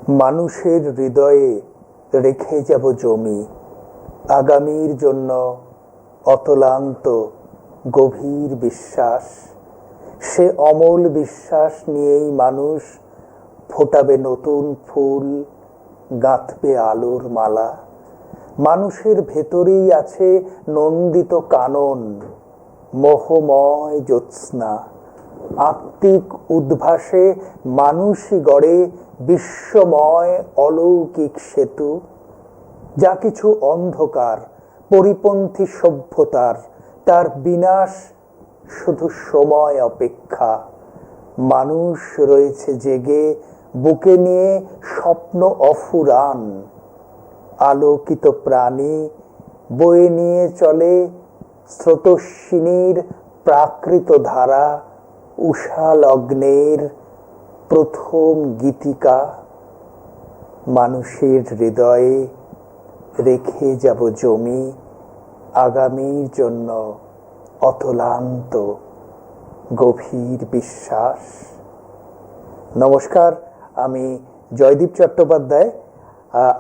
মানুষের হৃদয়ে রেখে যাব জমি আগামীর জন্য অতলান্ত গভীর বিশ্বাস। সে অমল বিশ্বাস নিয়েই মানুষ ফোটাবে নতুন ফুল, গাঁথবে আলোর মালা। মানুষের ভেতরেই আছে নন্দিত কানন, মোহময় জ্যোৎস্না। আত্মিক উদ্ভাসে মানুষই গড়ে বিশ্বময় অলৌকিক সেতু। যা কিছু অন্ধকার পরিপন্থী সভ্যতার, তার বিনাশ শুধু সময় অপেক্ষা। মানুষ রয়েছে জেগে, বুকে নিয়ে স্বপ্ন অফুরান। আলোকিত প্রাণী বয়ে নিয়ে চলে স্রোতস্বিনীর প্রাকৃত ধারা, উষা লগ্নের প্রথম গীতিকা। মানুষের হৃদয়ে রেখে যাব জমি আগামীর জন্য অতলান্ত গভীর বিশ্বাস। নমস্কার, আমি জয়দীপ চট্টোপাধ্যায়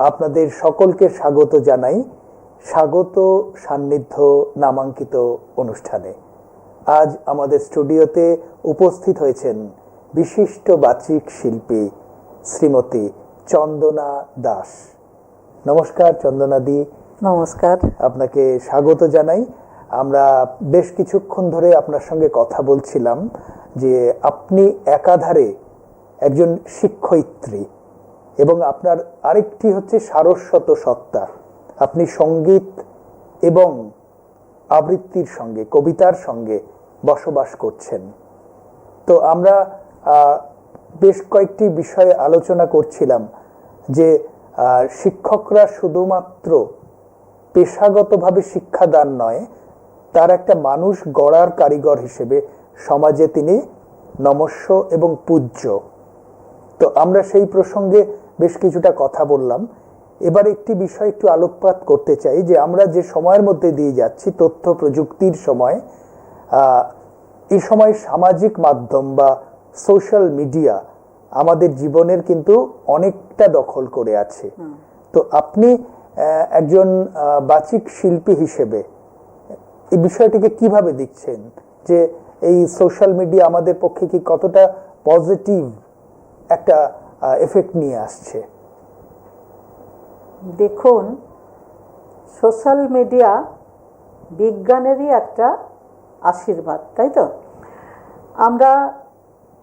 আপনাদের সকলকে স্বাগত জানাই স্বাগত সান্নিধ্য নামাঙ্কিত অনুষ্ঠানে। আজ আমাদের স্টুডিওতে উপস্থিত হয়েছেন বিশিষ্ট বাচিক শিল্পী শ্রীমতী চন্দনা দাস। নমস্কার চন্দনা দি। নমস্কার, আপনাকে স্বাগত জানাই। আমরা বেশ কিছুক্ষণ ধরে আপনার সঙ্গে কথা বলছিলাম যে আপনি একাধারে একজন শিক্ষয়িত্রী এবং আপনার আরেকটি হচ্ছে সারস্বত সত্তা। আপনি সঙ্গীত এবং আবৃত্তির সঙ্গে, কবিতার সঙ্গে বসবাস করছেন। তো আমরা বেশ কয়েকটি বিষয়ে আলোচনা করছিলাম যে শিক্ষকরা শুধুমাত্র পেশাগতভাবে শিক্ষাদান নয়, তার একটা মানুষ গড়ার কারিগর হিসেবে সমাজে তিনি নমস্য এবং পূজ্য। তো আমরা সেই প্রসঙ্গে বেশ কিছুটা কথা বললাম। এবার একটি বিষয় একটু আলোকপাত করতে চাই যে আমরা যে সময়ের মধ্যে দিয়ে যাচ্ছি, তথ্য প্রযুক্তির সময়, এই সময় সামাজিক মাধ্যম বা সোশ্যাল মিডিয়া আমাদের জীবনের কিন্তু অনেকটা দখল করে আছে। তো আপনি একজন বাচিক শিল্পী হিসেবে এই বিষয়টিকে কিভাবে দেখছেন যে এই সোশ্যাল মিডিয়া আমাদের পক্ষে কি কতটা পজিটিভ একটা এফেক্ট নিয়ে আসছে? দেখুন, সোশ্যাল মিডিয়া বিজ্ঞানেরই একটা আশীর্বাদ, তাই তো? আমরা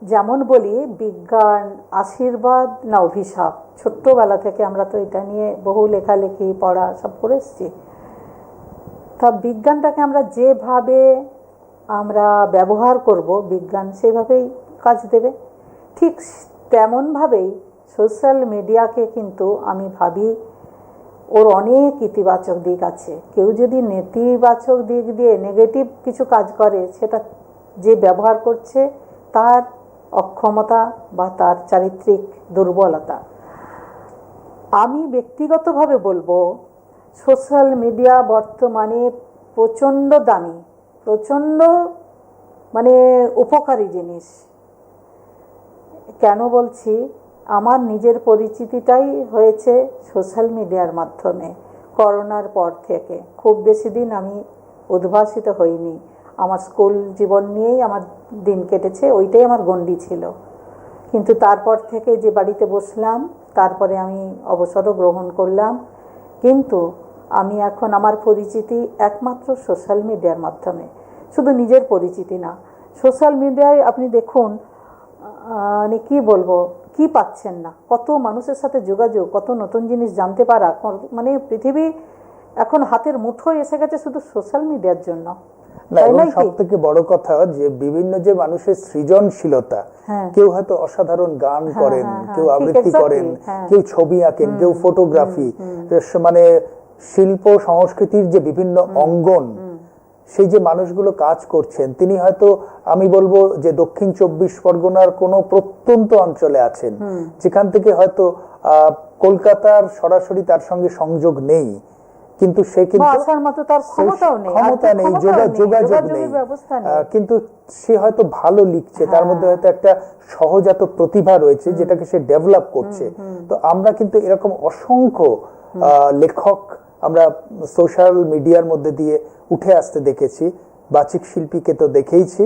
যেমন বলি বিজ্ঞান আশীর্বাদ না অভিশাপ, ছোট্টবেলা থেকে আমরা তো এটা নিয়ে বহু লেখালেখি পড়া সব করে এসেছি। তা বিজ্ঞানটাকে আমরা যেভাবে আমরা ব্যবহার করব, বিজ্ঞান সেভাবেই কাজ দেবে। ঠিক তেমনভাবেই সোশ্যাল মিডিয়াকে কিন্তু আমি ভাবি ওর অনেক ইতিবাচক দিক আছে। কেউ যদি নেতিবাচক দিক দিয়ে নেগেটিভ কিছু কাজ করে, সেটা যে ব্যবহার করছে তার অক্ষমতা বা তার চারিত্রিক দুর্বলতা। আমি ব্যক্তিগতভাবে বলবো সোশ্যাল মিডিয়া বর্তমানে প্রচণ্ড দামি, প্রচণ্ড উপকারী জিনিস। কেন বলছি? আমার নিজের পরিচিতিটাই হয়েছে সোশ্যাল মিডিয়ার মাধ্যমে। করোনার পর থেকে খুব বেশি দিন আমি উদ্ভাসিত হইনি। আমার স্কুল জীবন নিয়েই আমার দিন কেটেছে, ওইটাই আমার গণ্ডি ছিল। কিন্তু তারপর থেকে যে বাড়িতে বসলাম, তারপরে আমি অবসরও গ্রহণ করলাম। কিন্তু আমি এখন আমার পরিচিতি একমাত্র সোশ্যাল মিডিয়ার মাধ্যমে। শুধু নিজের পরিচিতি না, সোশ্যাল মিডিয়ায় আপনি দেখুন কি বলবো, কি পাচ্ছেন না, কত মানুষের সাথে যোগাযোগ, কত নতুন জিনিস জানতে পারা। পৃথিবী এখন হাতের মুঠোয় এসে গেছে শুধু সোশ্যাল মিডিয়ার জন্য। সব থেকে বড় কথা যে বিভিন্ন যে মানুষের সৃজনশীলতা, কেউ হয়তো অসাধারণ গান করেন, কেউ আবৃত্তি করেন, কেউ ছবি আঁকেন, কেউ ফটোগ্রাফি, শিল্প সংস্কৃতির যে বিভিন্ন অঙ্গন, সেই যে মানুষগুলো কাজ করছেন, তিনি হয়তো আমি বলবো যে দক্ষিণ 24 পরগনার কোনো প্রত্যন্ত অঞ্চলে আছেন, যেখান থেকে হয়তো কলকাতার সরাসরি তার সঙ্গে সংযোগ নেই, কিন্তু সে কিন্তু আসার মতো তার ক্ষমতাও নেই, ক্ষমতা নেই, যোগাযোগ নেই, কিন্তু সে হয়তো ভালো লিখছে, তার মধ্যে হয়তো একটা সহজাত প্রতিভা রয়েছে যেটাকে সে ডেভেলপ করছে। তো আমরা কিন্তু এরকম অসংখ্য লেখক আমরা সোশ্যাল মিডিয়ার মধ্যে দিয়ে উঠে আসতে দেখেছি, বাচিক শিল্পীকে তো দেখেইছি।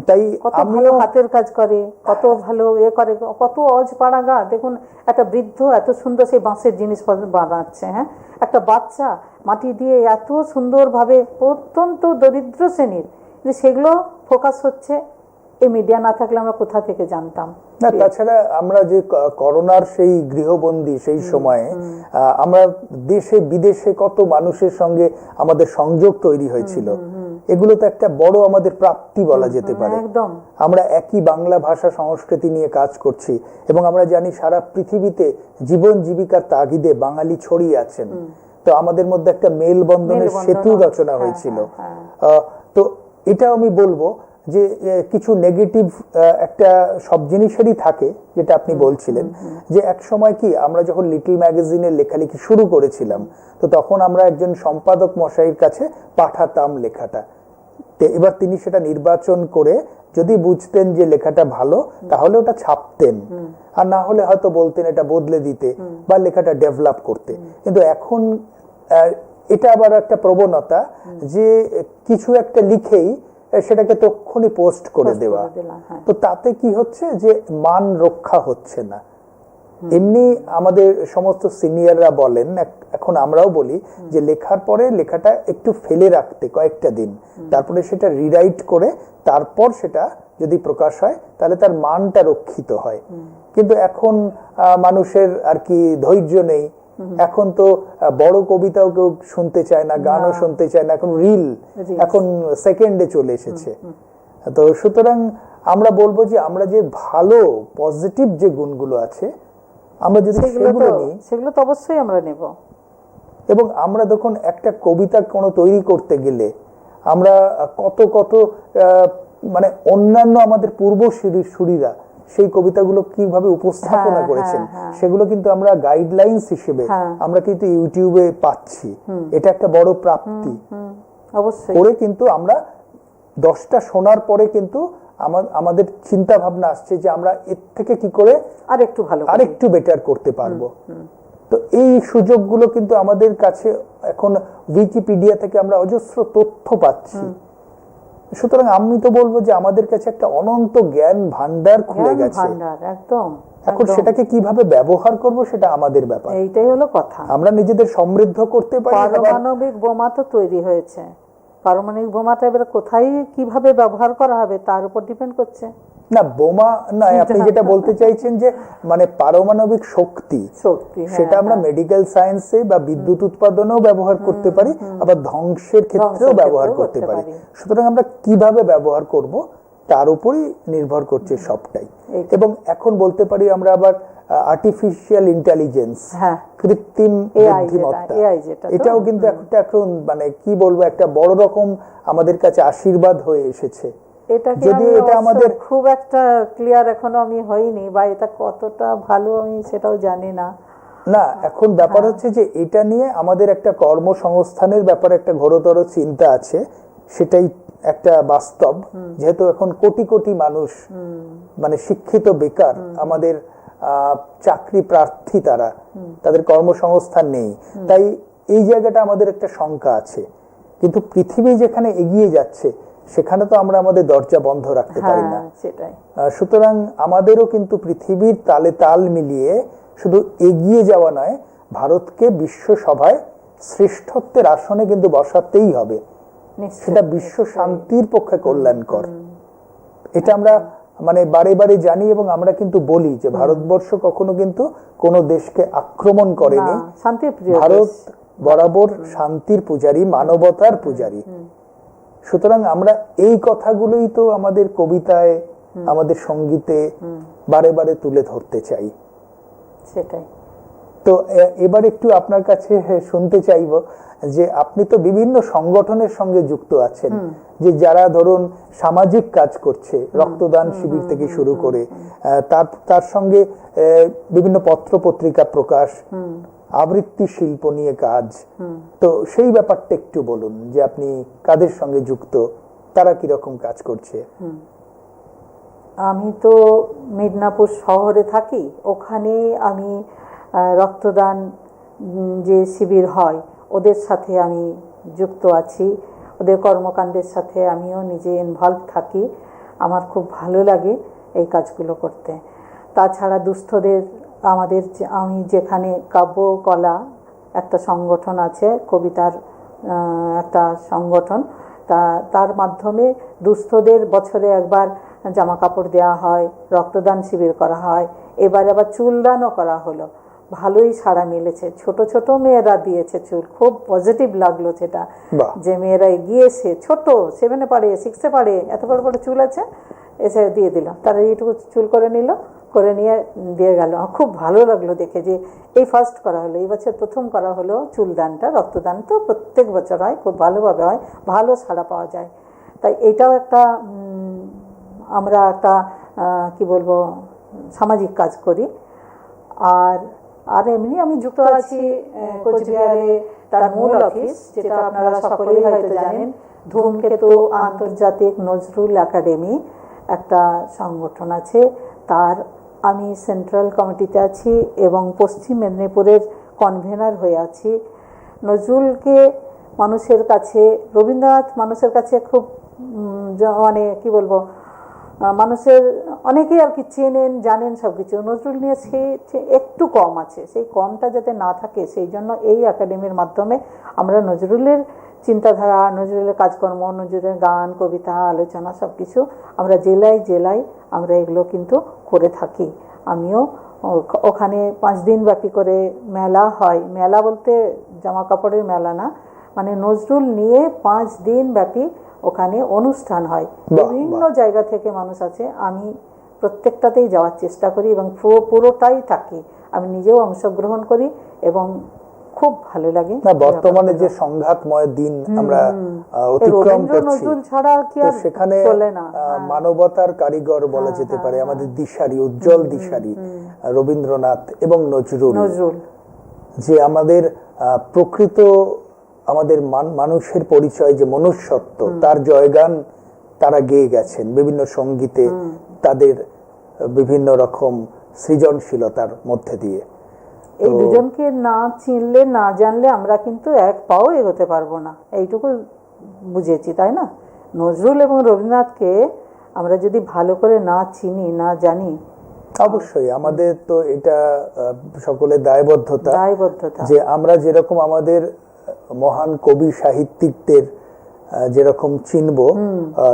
তাই কত ভালো হাতের কাজ করে, কত ভালো করে, কত অজপাড়া গা। দেখুন একটা বৃদ্ধ এত সুন্দর সেই বাঁশের জিনিস বানাচ্ছে, হ্যাঁ, একটা বাচ্চা মাটি দিয়ে এত সুন্দরভাবে, অত্যন্ত দরিদ্র শ্রেণীর, যে সেগুলো ফোকাস হচ্ছে। এই মিডিয়া না থাকলে আমরা কোথা থেকে জানতাম? না, তাছাড়া আমরা যে করোনার সেই গৃহবন্দী সেই সময়ে আমরা দেশে বিদেশে কত মানুষের সঙ্গে আমাদের সংযোগ তৈরি হয়েছিল, এগুলো তো একটা বড় আমাদের প্রাপ্তি বলা যেতে পারে। একদম। আমরা একই বাংলা ভাষা সংস্কৃতি নিয়ে কাজ করছি এবং আমরা জানি সারা পৃথিবীতে জীবন জীবিকার তাগিদে বাঙালি ছড়িয়ে আছেন। তো আমাদের মধ্যে একটা মেলবন্ধনের সেতু রচনা হয়েছিল। তো এটাও আমি বলবো যে কিছু নেগেটিভ একটা সব জিনিসেরই থাকে, যেটা আপনি বলছিলেন যে এক সময় কি আমরা যখন লিটল ম্যাগাজিনের লেখালেখি শুরু করেছিলাম, তো তখন আমরা একজন সম্পাদক মশাইয়ের কাছে পাঠাতাম লেখাটা। এবার তিনি সেটা নির্বাচন করে যদি বুঝতেন যে লেখাটা ভালো, তাহলে ওটা ছাপতেন, আর না হলে হয়তো বলতেন এটা বদলে দিতে বা লেখাটা ডেভেলপ করতে। কিন্তু এখন এটা আবার একটা প্রবণতা যে কিছু একটা লিখেই সেটাকে তক্ষুনি পোস্ট করে দেওয়া। তো তাতে কি হচ্ছে যে মান রক্ষা হচ্ছে না। এমনি আমাদের সমস্ত সিনিয়ররা বলেন, এখন আমরাও বলি যে লেখার পরে লেখাটা একটু ফেলে রাখতে কয়েকটা দিন, তারপরে সেটা রিরাইট করে তারপর সেটা যদি প্রকাশ হয় তাহলে তার মানটা রক্ষিত হয়। কিন্তু এখন মানুষের আর কি ধৈর্য নেই। এখন তো বড় কবিতাও কেউ শুনতে চায় না, গানও শুনতে চায় না, এখন রিল এখন সেকেন্ডে চলে এসেছে। তো সুতরাং আমরা বলবো যে আমরা যে ভালো পজিটিভ যে গুণগুলো আছে আমরা যদি সেগুলো তো অবশ্যই আমরা নেব। এবং আমরা যখন একটা কবিতা কোনো তৈরি করতে গেলে আমরা কত কত মানে অন্যান্য আমাদের পূর্বসূরীরা সেই কবিতাগুলো কিভাবে উপস্থাপনা করেছেন সেগুলো কিন্তু আমরা গাইডলাইন্স হিসেবে আমরা কিন্তু ইউটিউবে পাচ্ছি। এটা একটা বড় প্রাপ্তি। অবশ্যই করে কিন্তু আমরা 10টা শোনার পরে কিন্তু আমাদের চিন্তা ভাবনা আসছে যে আমরা এর থেকে কি করে আরেকটু বেটার করতে পারবো। তো এই সুযোগগুলো কিন্তু আমাদের কাছে এখন উইকিপিডিয়া থেকে আমরা অজস্র তথ্য পাচ্ছি। সুতরাং আমি তো বলবো যে আমাদের কাছে একটা অনন্ত জ্ঞান ভান্ডার খুলে গেছে। এখন সেটাকে কিভাবে ব্যবহার করব সেটা আমাদের ব্যাপার। এইটাই হলো কথা। আমরা নিজেদের সমৃদ্ধ করতে পারি। পারমাণবিক বোমা তো তৈরি হয়েছে, পারমাণবিক বোমাটা এবার কোথায় কিভাবে ব্যবহার করা হবে তার উপর ডিপেন্ড করছে। না, বোমা নয়, আপনি যেটা বলতে চাইছেন যে মানে পারমাণবিক শক্তি সেটা আমরা মেডিকেল সায়েন্সে বা বিদ্যুৎ উৎপাদনেও ব্যবহার করতে পারি, আবার ধ্বংসের ক্ষেত্রেও ব্যবহার করতে পারি। সুতরাং আমরা কিভাবে ব্যবহার করব তার উপরই নির্ভর করছে সবটাই। এবং এখন বলতে পারি আমরা আবার আর্টিফিশিয়াল ইন্টেলিজেন্স, কৃত্রিম বুদ্ধিমত্তা, এটাও কিন্তু এখন মানে কি বলবো একটা বড় রকম আমাদের কাছে আশীর্বাদ হয়ে এসেছে। যদিও এটা আমাদের খুব একটা ক্লিয়ার এখনো আমি হইনি, বা এটা কতটা ভালো আমি সেটাও জানি না। না, এখন ব্যাপার হচ্ছে যে এটা নিয়ে আমাদের একটা কর্মসংস্থানের ব্যাপারে একটা ঘোরতর চিন্তা আছে, সেটাই একটা বাস্তব। যেহেতু এখন কোটি কোটি মানুষ মানে শিক্ষিত বেকার, আমাদের চাকরি প্রার্থী, তাদের কর্মসংস্থান নেই, তাই এই জায়গাটা আমাদের একটা শঙ্কা আছে। কিন্তু পৃথিবী যেখানে এগিয়ে যাচ্ছে সেখানে তো আমরা আমাদের দরজা বন্ধ রাখতে পারি না। সুতরাং আমাদেরও কিন্তু পৃথিবীর তালে তাল মিলিয়ে শুধু এগিয়ে যাওয়া নয়, ভারতকে বিশ্ব সভায় শ্রেষ্ঠত্বের আসনে কিন্তু বসাতেই হবে। সেটা বিশ্ব শান্তির পক্ষে কল্যাণকর। এটা আমরা মানে বারে বারে জানি এবং আমরা কিন্তু বলি যে ভারতবর্ষ কখনো কিন্তু কোনো দেশকে আক্রমণ করেনি। ভারত বরাবর শান্তির পূজারী, মানবতার পূজারী। সুতরাং আমরা এই কথাগুলোই তো আমাদের কবিতায়, আমাদের সঙ্গীতে বারে বারে তুলে ধরতে চাই। সেটাই। তো এবার একটু আপনার কাছে শুনতে চাইবো যে আপনি তো বিভিন্ন সংগঠনের সঙ্গে যুক্ত আছেন, যে যারা ধরুন সামাজিক কাজ করছে, রক্তদান শিবির থেকে শুরু করে তার সঙ্গে বিভিন্ন পত্র পত্রিকা প্রকাশ, আবৃত্তি শিল্প নিয়ে কাজ। তো সেই ব্যাপারটা একটু বলুন যে আপনি কাদের সঙ্গে যুক্ত, তারা কিরকম কাজ করছে। আমি তো মিদনাপুর শহরে থাকি, ওখানে আমি রক্তদান যে শিবির হয় ওদের সাথে আমি যুক্ত আছি, ওদের কর্মকাণ্ডের সাথে আমিও নিজে ইনভলভ থাকি। আমার খুব ভালো লাগে এই কাজগুলো করতে। তাছাড়া দুস্থদের আমাদের আমি যেখানে কাব্যকলা একটা সংগঠন আছে, কবিতার একটা সংগঠন, তার মাধ্যমে দুস্থদের বছরে একবার জামা কাপড় দেওয়া হয়, রক্তদান শিবির করা হয়, এবার আবার চুলদানও করা হলো। ভালোই সাড়া মিলেছে, ছোট ছোট মেয়েরা দিয়েছে চুল, খুব পজিটিভ লাগলো সেটা, যে মেয়েরা এগিয়েছে, ছোট 7-এ পড়ে 6-এ পড়ে, এত বড় বড় চুল আছে, এসে দিয়ে দিলাম, তারা এইটুকু চুল করে নিল, করে নিয়ে দিয়ে গেল। খুব ভালো লাগলো দেখে যে এই ফার্স্ট করা হলো, এই বছর প্রথম করা হলো চুলদানটা। রক্তদান তো প্রত্যেক বছর হয়, খুব ভালোভাবে হয়, ভালো সাড়া পাওয়া যায়। তাই এটাও একটা আমরা একটা কি বলবো সামাজিক কাজ করি। আর এমনি আমি যুক্ত আছি কোচবিহারে তার মূল অফিস, যেটা আপনারা সকলেই হয়তো জানেন, ধূমকেতু আন্তর্জাতিক নজরুল একাডেমি একটা সংগঠন আছে, তার আমি সেন্ট্রাল কমিটিতে আছি এবং পশ্চিম মেদিনীপুরের কনভেনার হয়ে আছি। নজরুলকে মানুষের কাছে, রবীন্দ্রনাথ মানুষের কাছে খুব মানে কি বলবো, মানুষের অনেকেই আর কি চেনেন জানেন সব কিছু, নজরুল নিয়ে সে একটু কম আছে, সেই কমটা যাতে না থাকে সেই জন্য এই একাডেমির মাধ্যমে আমরা নজরুলের চিন্তাধারা, নজরুলের কাজকর্ম, নজরুলের গান, কবিতা, আলোচনা সব কিছু আমরা জেলায় জেলায় আমরা এগুলো কিন্তু করে থাকি। আমিও ওখানে 5 দিন ব্যাপী করে মেলা হয়, মেলা বলতে জামা কাপড়ের মেলা না, মানে নজরুল নিয়ে 5 দিন ব্যাপী ওখানে অনুষ্ঠান হয়, বিভিন্ন জায়গা থেকে মানুষ আছে। আমি প্রত্যেকটাতেই যাওয়ার চেষ্টা করি এবং পুরোটাই থাকি, আমি নিজেও অংশগ্রহণ করি এবং খুব ভালো লাগে। বর্তমানে যে সংঘাতময় দিন আমরা অতিক্রম করছি, নজরুল ছাড়া কি আর সেখানে মানবতার কারিগর বলা যেতে পারে আমাদের দিশারি, উজ্জ্বল দিশারি রবীন্দ্রনাথ এবং নজরুল, যে আমাদের প্রকৃত আমাদের মানুষের পরিচয়, যে মনুষ্যত্ব, তার জয়গান তারা গেয়ে গেছেন বিভিন্ন সঙ্গীতে, তাদের বিভিন্ন রকম সৃজনশীলতার মধ্যে দিয়ে। এই দুজনকে না চিনলে, না জানলে আমরা কিন্তু এক পাও এগোতে পারবো না, এইটুকু বুঝেছি, তাই না? নজরুল এবং রবীন্দ্রনাথকে আমরা যদি ভালো করে না চিনি, না জানি, অবশ্যই আমাদের তো এটা সকলের দায়বদ্ধতা যে আমরা যেরকম আমাদের মহান কবি সাহিত্যিকদের যেরকম চিনব,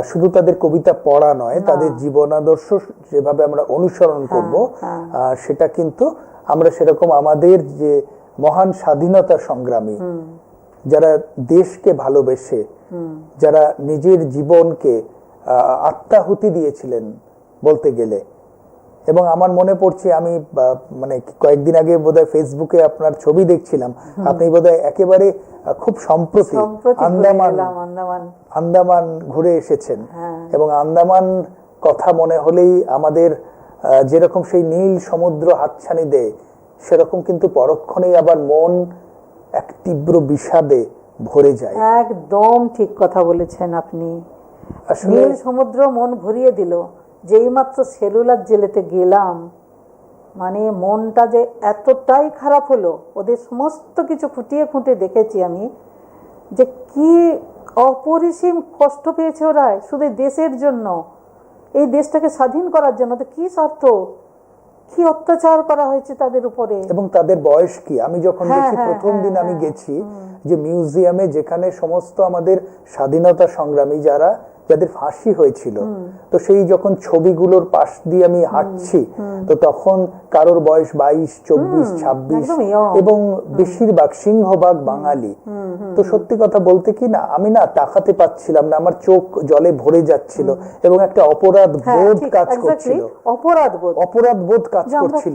শুধু তাদের কবিতা পড়া নয়, তাদের জীবনাদর্শ যেভাবে আমরা অনুসরণ করব, সেটা কিন্তু আমরা সেরকম আমাদের যে মহান স্বাধীনতা সংগ্রামী, যারা দেশকে ভালোবেসে, যারা নিজের জীবনকে আত্মাহুতি দিয়েছিলেন বলতে গেলে। এবং আমার মনে পড়ছে, আমি মানে কয়েকদিন আগে বোধহয় ফেসবুকে আপনার ছবি দেখছিলাম, আপনি বোধহয় একেবারে খুব সম্প্রতি আন্দামান ঘুরে এসেছেন, এবং আন্দামান কথা মনে হলেই আমাদের যেরকম সেই নীল সমুদ্র হাতছানি দেয়, সেরকম কিন্তু পরক্ষণেই আবার মন এক তীব্র বিষাদে ভরে যায়। একদম ঠিক কথা বলেছেন আপনি, নীল সমুদ্র মন ভরিয়ে দিল। যেই মাত্র সেলুলার জেলেতে গেলাম, মানে মনটা যে এতটাই খারাপ হলো, ওদের সমস্ত কিছু খুঁটিয়ে খুঁটিয়ে দেখেছি আমি, যে কি অপরিসীম কষ্ট পেয়েছে ওরা শুধু দেশের জন্য, এই দেশটাকে স্বাধীন করার জন্য। তো কি স্বার্থ, কি অত্যাচার করা হয়েছে তাদের উপরে, এবং তাদের বয়স কি। আমি যখন গেছি প্রথম দিন আমি গেছি যে মিউজিয়ামে, যেখানে সমস্ত আমাদের স্বাধীনতা সংগ্রামী যারা যাদের ফাঁসি হয়েছিল, তো সেই যখন ছবিগুলোর পাশ দিয়ে আমি হাঁটছি, তো তখন কারোর বয়স 22, 24, 26 একদম young। এবং বেশিরভাগ সিংহভাগ বাঙালি। তো সত্যি কথা বলতে কি না, আমি না তাকাতে পাচ্ছিলাম না, আমার চোখ জলে ভরে যাচ্ছিল এবং একটা অপরাধ বোধ কাজ করছিল, অপরাধ বোধ কাজ করছিল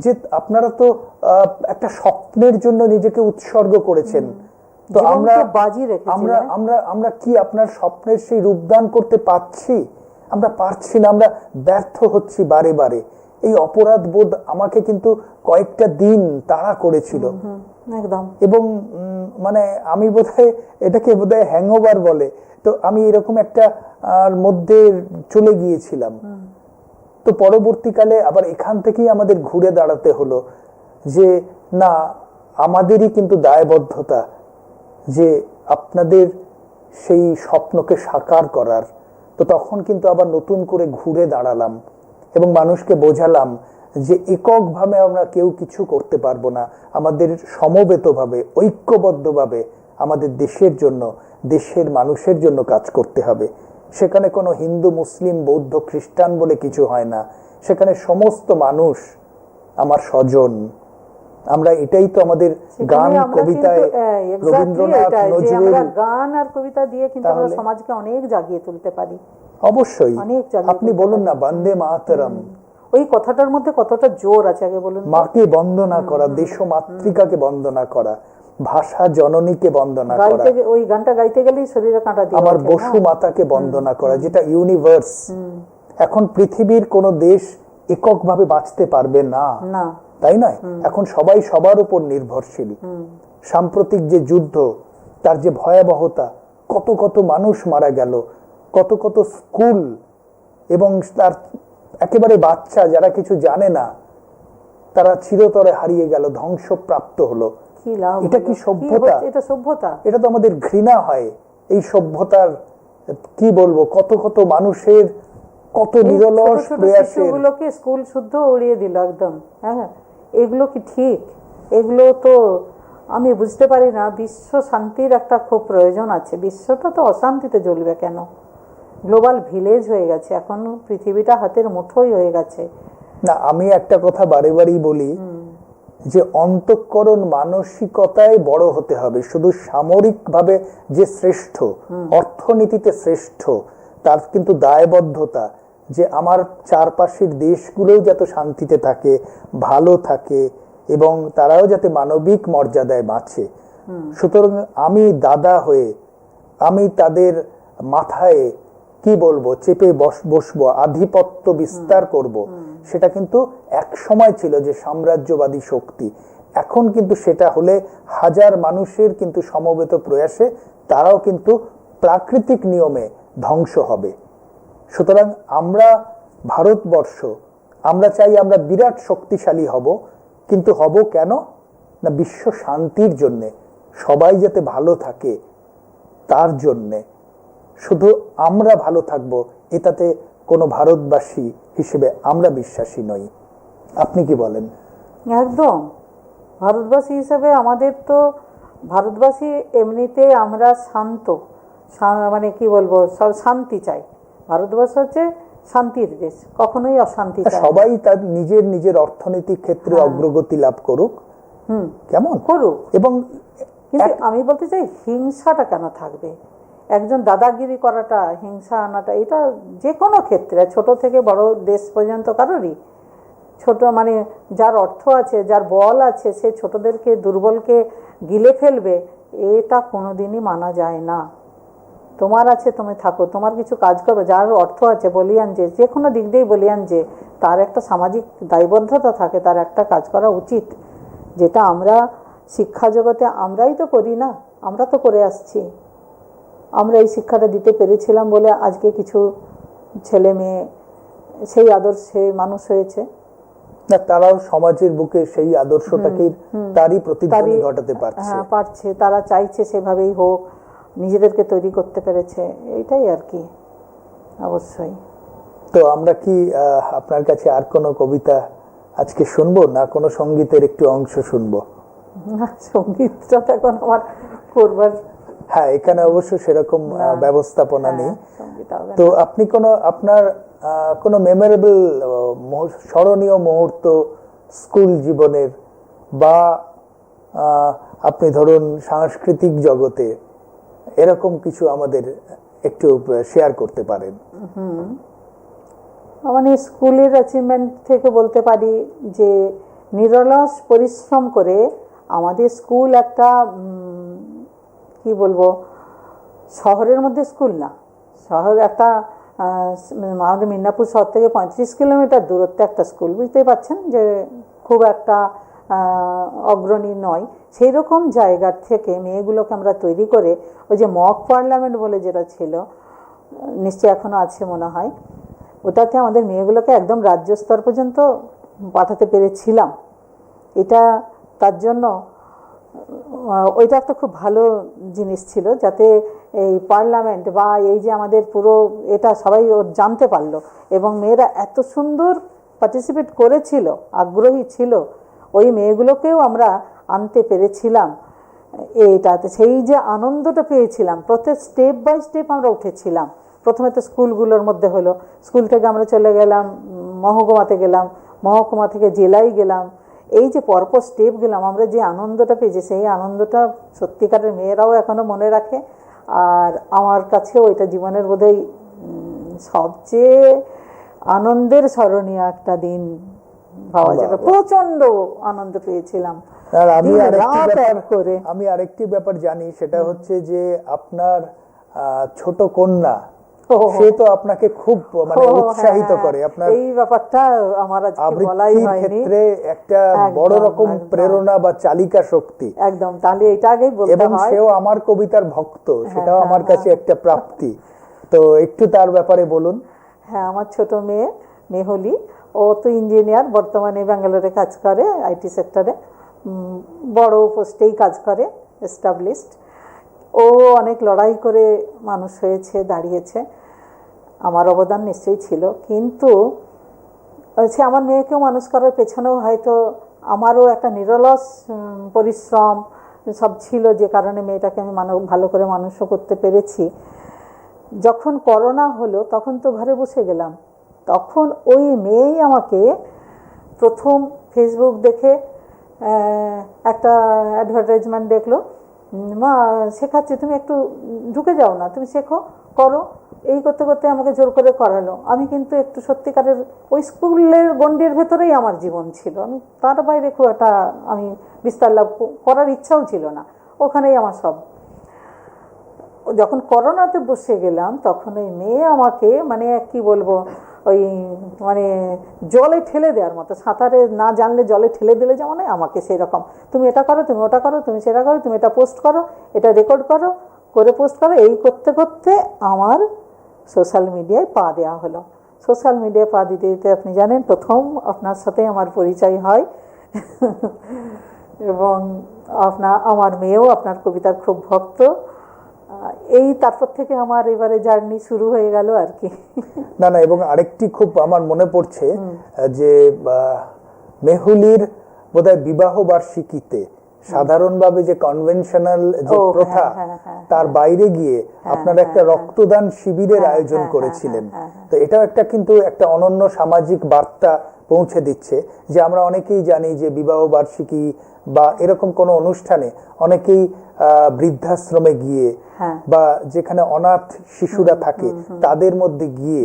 যে আপনারা তো একটা স্বপ্নের জন্য নিজেকে উৎসর্গ করেছেন, তো আমরা আমরা আমরা আমরা কি আপনার স্বপ্নের সেই রূপদান করতে পারছি? আমরা পারছি না, আমরা ব্যর্থ হচ্ছি বারে বারে। এই অপরাধ বোধ আমাকে কিন্তু কয়েকটা দিন তাড়া করেছিল একদম। এবং মানে আমি বোধহয় এটাকে বোধহয় হ্যাংওভার বলে, তো আমি এরকম একটা মধ্যে চলে গিয়েছিলাম। তো পরবর্তীকালে আবার এখান থেকেই আমাদের ঘুরে দাঁড়াতে হলো যে না, আমাদেরই কিন্তু দায়বদ্ধতা যে আপনাদের সেই স্বপ্নকে সাকার করার। তো তখন কিন্তু আবার নতুন করে ঘুরে দাঁড়ালাম এবং মানুষকে বোঝালাম যে এককভাবে আমরা কেউ কিছু করতে পারবো না, আমাদের সমবেতভাবে ঐক্যবদ্ধভাবে আমাদের দেশের জন্য, দেশের মানুষের জন্য কাজ করতে হবে। সেখানে কোনো হিন্দু, মুসলিম, বৌদ্ধ, খ্রিস্টান বলে কিছু হয় না, সেখানে সমস্ত মানুষ আমার স্বজন। আমরা এটাই তো আমাদের গান কবিতায় রবীন্দ্রনাথ, নজরুল, গান আর কবিতা দিয়ে কিন্তু আমরা সমাজকে অনেক জাগিয়ে তুলতে পারি। অবশ্যই আপনি বলুন না, বন্দে মাতরম, ওই কথাটার মধ্যে কতটা জোর আছে আগে বলুন। মাকে বন্দনা করা, দেশ মাতৃকাকে বন্দনা করা, ভাষা জননীকে বন্দনা করা, ওই গানটা গাইতে গেলেই শরীরে কাঁটা দিয়ে আমার বসু মাতাকে বন্দনা করা, যেটা ইউনিভার্স। এখন পৃথিবীর কোন দেশ এককভাবে বাঁচতে পারবে না, তাই নয়? এখন সবাই সবার উপর নির্ভরশীল। সাম্প্রতিক যে যুদ্ধ, তার যে ভয়াবহতা, কত কত মানুষ মারা গেল, কত কত স্কুল এবং তার একেবারে বাচ্চা যারা কিছু জানে না, তারা চিরতরে হারিয়ে গেল, ধ্বংসপ্রাপ্ত হলো। এটা কি সভ্যতা? এটা সভ্যতা? এটা তো আমাদের ঘৃণা হয়। এই সভ্যতার কি বলবো, কত কত মানুষের কত নিরলস প্রয়াসের, স্কুল শুদ্ধ উড়িয়ে দিল একদম। হ্যাঁ, এগুলো কি ঠিক? এগুলো তো আমি বুঝতে পারি না। বিশ্ব শান্তির একটা খুব প্রয়োজন আছে। বিশ্বটা তো অশান্তিতে জ্বলবে কেন? গ্লোবাল ভিলেজ হয়ে গেছে এখন, পৃথিবীটা হাতের মুঠোই হয়ে গেছে। না, আমি একটা কথা বারে বারেই বলি যে অন্তঃকরণ মানসিকতায় বড় হতে হবে। শুধু সামরিক ভাবে যে শ্রেষ্ঠ, অর্থনীতিতে শ্রেষ্ঠ, তার কিন্তু দায়বদ্ধতা যে আমার চারপাশের দেশগুলোও যাতে শান্তিতে থাকে, ভালো থাকে এবং তারাও যাতে মানবিক মর্যাদায় বাঁচে। সুতরাং আমি দাদা হয়ে আমি তাদের মাথায় কি বলবো, চেপে বসবো, আধিপত্য বিস্তার করব, সেটা কিন্তু এক সময় ছিল যে সাম্রাজ্যবাদী শক্তি। এখন কিন্তু সেটা হলে হাজার মানুষের কিন্তু সমবেত প্রয়াসে তারাও কিন্তু প্রাকৃতিক নিয়মে ধ্বংস হবে। সুতরাং আমরা ভারতবর্ষ, আমরা চাই আমরা বিরাট শক্তিশালী হব, কিন্তু হব কেন না বিশ্ব শান্তির জন্যে, সবাই যাতে ভালো থাকে তার জন্যে। শুধু আমরা ভালো থাকবো এটাতে কোনো ভারতবাসী হিসেবে আমরা বিশ্বাসী নই। আপনি কি বলেন? একদম, ভারতবাসী হিসেবে আমাদের তো, ভারতবাসী এমনিতে আমরা শান্ত, মানে কি বলবো, সব শান্তি চাই। ভারতবর্ষ হচ্ছে শান্তির দেশ, কখনোই অশান্তি চাই। সবাই তার নিজের নিজের অর্থনৈতিক ক্ষেত্রে অগ্রগতি লাভ করুক, কেমন করুক, এবং কিন্তু আমি বলতে চাই হিংসাটা কেন থাকবে? একজন দাদাগিরি করাটা, হিংসা আনাটা, এটা যে কোনো ক্ষেত্রে, ছোট থেকে বড় দেশ পর্যন্ত কারোরই। ছোট মানে যার অর্থ আছে, যার বল আছে, সে ছোটদেরকে, দুর্বলকে গিলে ফেলবে, এটা কোনোদিনই মানা যায় না। তোমার আছে, তুমি থাকো, তোমার কিছু কাজ করবে। যার অর্থ আছে, বলিয়ান যে কোনো দিক দিয়েই বলিয়ান যে তার একটা সামাজিক দায়বদ্ধতা থাকে, তার একটা কাজ করা উচিত, যেটা আমরা শিক্ষা জগতে আমরাই তো করি না, আমরা তো করে আসছি। আমরা এই শিক্ষাটা দিতে পেরেছিলাম বলে আজকে কিছু ছেলে মেয়ে সেই আদর্শে মানুষ হয়েছে। না, তারাও সমাজের বুকে সেই আদর্শটাকে তারই প্রতিধ্বনি ঘটাতে পারছে। হ্যাঁ, পারছে, তারা চাইছে সেভাবেই হোক, নিজেদেরকে তৈরি করতে পেরেছে, এইটাই আর কি। অবশ্যই। তো আমরা কি আপনার কাছে আর কোনো কবিতা আজকে শুনবো, না কোনো সঙ্গীতের একটু অংশ শুনবো? না, সঙ্গীতটা এখন আমার করবার হ্যাঁ, এখানে অবশ্য সেরকম ব্যবস্থাপনা নেই। সঙ্গীত হবে তো না। আপনি আপনার কোনো মেমোরেবল স্মরণীয় মুহূর্ত স্কুল জীবনের বা আপনি ধরুন সাংস্কৃতিক জগতে এরকম কিছু আমাদের একটু শেয়ার করতে পারেন? মানে স্কুলের অ্যাচিভমেন্ট থেকে বলতে পারি যে নিরলস পরিশ্রম করে আমাদের স্কুল একটা কি বলবো, শহরের মধ্যে স্কুল না, শহর একটা আমাদের মিদনাপুর শহর থেকে 35 কিলোমিটার দূরত্বে একটা স্কুল, বুঝতেই পারছেন যে খুব একটা অগ্রণী নয়। সেই রকম জায়গার থেকে মেয়েগুলোকে আমরা তৈরি করে ওই যে মক পার্লামেন্ট বলে যেটা ছিল, নিশ্চয়ই এখনো আছে মনে হয়, ওটাতে আমাদের মেয়েগুলোকে একদম রাজ্য স্তর পর্যন্ত পাঠাতে পেরেছিলাম। এটা তার জন্য ওইটা একটা খুব ভালো জিনিস ছিল, যাতে এই পার্লামেন্ট বা এই যে আমাদের পুরো এটা সবাই জানতে পারলো এবং মেয়েরা এত সুন্দর পার্টিসিপেট করেছিল, আগ্রহী ছিল, ওই মেয়েগুলোকেও আমরা আনতে পেরেছিলাম এইটাতে। সেই যে আনন্দটা পেয়েছিলাম, প্রত্যেক স্টেপ বাই স্টেপ আমরা উঠেছিলাম। প্রথমে তো স্কুলগুলোর মধ্যে হলো, স্কুল থেকে আমরা চলে গেলাম মহকুমাতে গেলাম, মহকুমা থেকে জেলায় গেলাম, এই যে পরপর স্টেপ গেলাম, আমরা যে আনন্দটা পেয়েছি সেই আনন্দটা সত্যিকারের মেয়েরাও এখনো মনে রাখে। আর আমার কাছেও এটা জীবনের বোধহয় সবচেয়ে আনন্দের স্মরণীয় একটা দিন পাওয়া যাবে। প্রচন্ড আনন্দ পেয়েছিলাম। আর আমি আরেকটি ব্যাপার জানি, সেটা হচ্ছে যে আপনার ছোট কন্যা, সে তো আপনাকে খুব মানে উৎসাহিত করে। আপনার এই ব্যাপারটা আমার আজকে বলাই হয়নি, ক্ষেত্রে একটা বড় রকম প্রেরণা বা চালিকা শক্তি। একদম, তাহলে এটা আগেই বলতে হয়। এবং সেও আমার কবিতার ভক্ত, সেটাও আমার কাছে একটা প্রাপ্তি। তো একটু তার ব্যাপারে বলুন। হ্যাঁ, আমার ছোট মেয়ে মেহুলি, ও তো ইঞ্জিনিয়ার, বর্তমানে ব্যাঙ্গালোরে কাজ করে, আইটি সেক্টরে বড় পোস্টেই কাজ করে, এস্টাবলিশড। ও অনেক লড়াই করে মানুষ হয়েছে, দাঁড়িয়েছে, আমার অবদান নিশ্চয়ই ছিল। কিন্তু হচ্ছে আমার মেয়েকেও মানুষ করার পেছনেও হয়তো আমারও একটা নিরলস পরিশ্রম সব ছিল, যে কারণে মেয়েটাকে আমি ভালো করে মানুষও করতে পেরেছি। যখন করোনা হলো তখন তো ঘরে বসে গেলাম, তখন ওই মেয়েই আমাকে প্রথম ফেসবুক দেখে একটা অ্যাডভার্টাইজমেন্ট দেখলো, মা শেখাচ্ছি, তুমি একটু ঢুকে যাও না, তুমি শেখো, করো। এই করতে করতে আমাকে জোর করে করালো। আমি কিন্তু একটু সত্যিকারের ওই স্কুলের গণ্ডির ভেতরেই আমার জীবন ছিল, আমি তার বাইরে খুব একটা আমি বিস্তার লাভ করার ইচ্ছাও ছিল না, ওখানেই আমার সব। যখন করোনাতে বসে গেলাম তখন ওই মেয়ে আমাকে মানে কি বলবো, ওই মানে জলে ঠেলে দেওয়ার মতো, সাঁতারে না জানলে জলে ঠেলে দিলে যেমন আমাকে সেই রকম, তুমি এটা করো, তুমি ওটা করো, তুমি সেটা করো, তুমি এটা পোস্ট করো, এটা রেকর্ড করো, করে পোস্ট করো। এই করতে করতে আমার সোশ্যাল মিডিয়ায় পা দেওয়া হলো। সোশ্যাল মিডিয়ায় পা দিতে দিতে আপনি জানেন প্রথম আপনার সাথে আমার পরিচয় হয় এবং আমার মেয়েও আপনার কবিতার খুব ভক্ত। এই তারপর থেকে আমার এবারে জার্নি শুরু হয়ে গেল আর কি। না, এবং আরেকটি খুব আমার মনে পড়ছে যে মেহুলির বোধহয় বিবাহ বার্ষিকীতে সাধারণভাবে যে কনভেনশনাল যে প্রথা, তার বাইরে গিয়ে আপনারা একটা রক্তদান শিবিরের আয়োজন করেছিলেন। তো এটাও একটা কিন্তু একটা অনন্য সামাজিক বার্তা পৌঁছে দিচ্ছে, যে আমরা অনেকেই জানি যে বিবাহ বার্ষিকী বা এরকম কোনো অনুষ্ঠানে অনেকেই বৃদ্ধাশ্রমে গিয়ে বা যেখানে অনাথ শিশুরা থাকে তাদের মধ্যে গিয়ে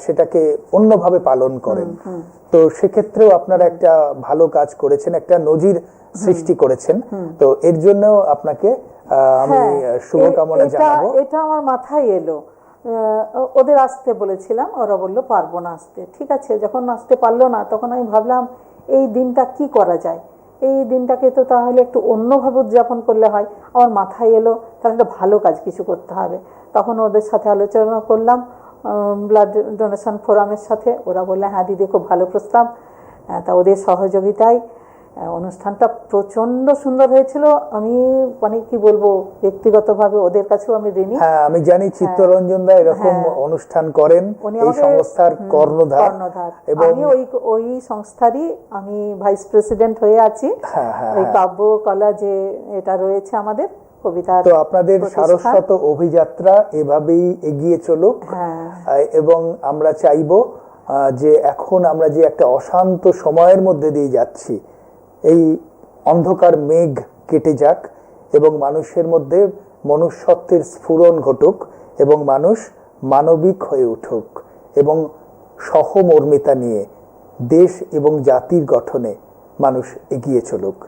সেটাকে অন্যভাবে পালন করেন। তো সেক্ষেত্রেও আপনারা একটা ভালো কাজ করেছেন, একটা নজির সৃষ্টি করেছেন। তো এর জন্য আপনাকে আমি শুভকামনা জানাবো। এটা আমার মাথায় এলো, ওদের আসতে বলেছিলাম, ওরা বললো পারবো না আসতে। ঠিক আছে, যখন আসতে পারলো না তখন আমি ভাবলাম এই দিনটা কি করা যায়, এই দিনটাকে তো তাহলে একটু অন্যভাবে উদযাপন করলে হয়। আমার মাথায় এলো তাহলে একটা ভালো কাজ কিছু করতে হবে। তখন ওদের সাথে আলোচনা করলাম ব্লাড ডোনেশন ফোরামের সাথে, ওরা বললে হ্যাঁ দিদি খুব ভালো প্রস্তাব। তা ওদের সহযোগিতায় অনুষ্ঠানটা প্রচন্ড সুন্দর হয়েছিল। আমি মানে কি বলবো, ব্যক্তিগতভাবে ওদের কাছেও আমি ঋণী। হ্যাঁ, আমি জানি চিত্তরঞ্জন দা এরকম অনুষ্ঠান করেন, এই সংস্থার কর্ণধার, এবং আমি ওই সংস্থারই আমি ভাইস প্রেসিডেন্ট হয়ে আছি। ওই কাব্য কলা যে এটা রয়েছে আমাদের, কবিতার তো আপনাদের প্রতিষ্ঠান। সারস্বত অভিযাত্রা এভাবেই এগিয়ে চলুক। হ্যাঁ। এবং আমরা চাইব যে এখন আমরা যে একটা অশান্ত সময়ের মধ্যে দিয়ে যাচ্ছি, এই অন্ধকার মেঘ কেটে যাক এবং মানুষের মধ্যে মনুষ্যত্বের স্ফুরণ ঘটুক এবং মানুষ মানবিক হয়ে উঠুক এবং সহমর্মিতা নিয়ে দেশ এবং জাতির গঠনে মানুষ এগিয়ে চলুক।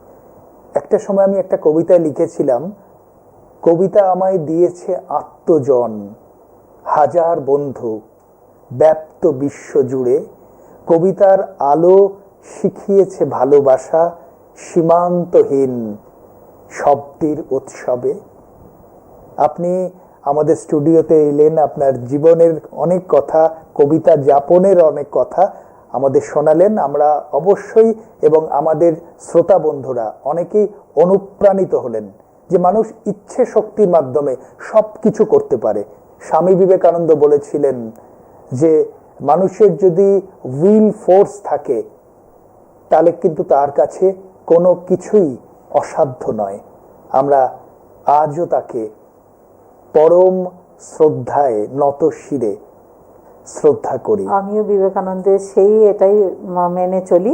একটা সময় আমি একটা কবিতায় লিখেছিলাম, কবিতা আমায় দিয়েছে আত্মজন, হাজার বন্ধু ব্যাপ্ত বিশ্ব জুড়ে, কবিতার আলো শিখিয়েছে ভালোবাসা সীমান্তহীন শব্দের উৎসবে। আপনি আমাদের স্টুডিওতে এলেন, আপনার জীবনের অনেক কথা, কবিতা যাপনের অনেক কথা আমাদের শোনালেন। আমরা অবশ্যই এবং আমাদের শ্রোতা বন্ধুরা অনেকেই অনুপ্রাণিত হলেন যে মানুষ ইচ্ছে শক্তির মাধ্যমে সব কিছু করতে পারে। স্বামী বিবেকানন্দ বলেছিলেন যে মানুষের যদি উইল ফোর্স থাকে তাহলে কিন্তু তার কাছে কোনো কিছুই অসাধ্য নয়। আমরা আজও তাকে পরম শ্রদ্ধায় নত শিরে শ্রদ্ধা করি। আমিও বিবেকানন্দের এটাই মেনে চলি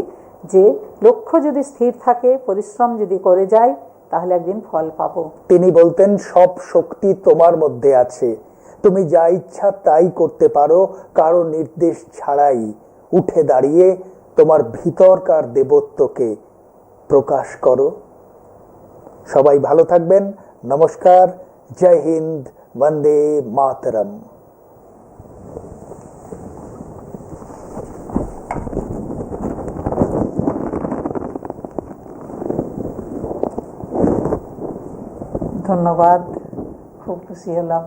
যে লক্ষ্য যদি স্থির থাকে, পরিশ্রম যদি করে যাই, তাহলে একদিন ফল পাবো। তিনি বলতেন, সব শক্তি তোমার মধ্যে আছে, তুমি যা ইচ্ছা তাই করতে পারো, কারো নির্দেশ ছাড়াই। উঠে দাঁড়িয়ে তোমার ভিতরকার দেবত্বকে প্রকাশ করো। সবাই ভালো থাকবেন। নমস্কার। জয় হিন্দ। বন্দে মাতরম। ধন্যবাদ, খুব খুশি হলাম।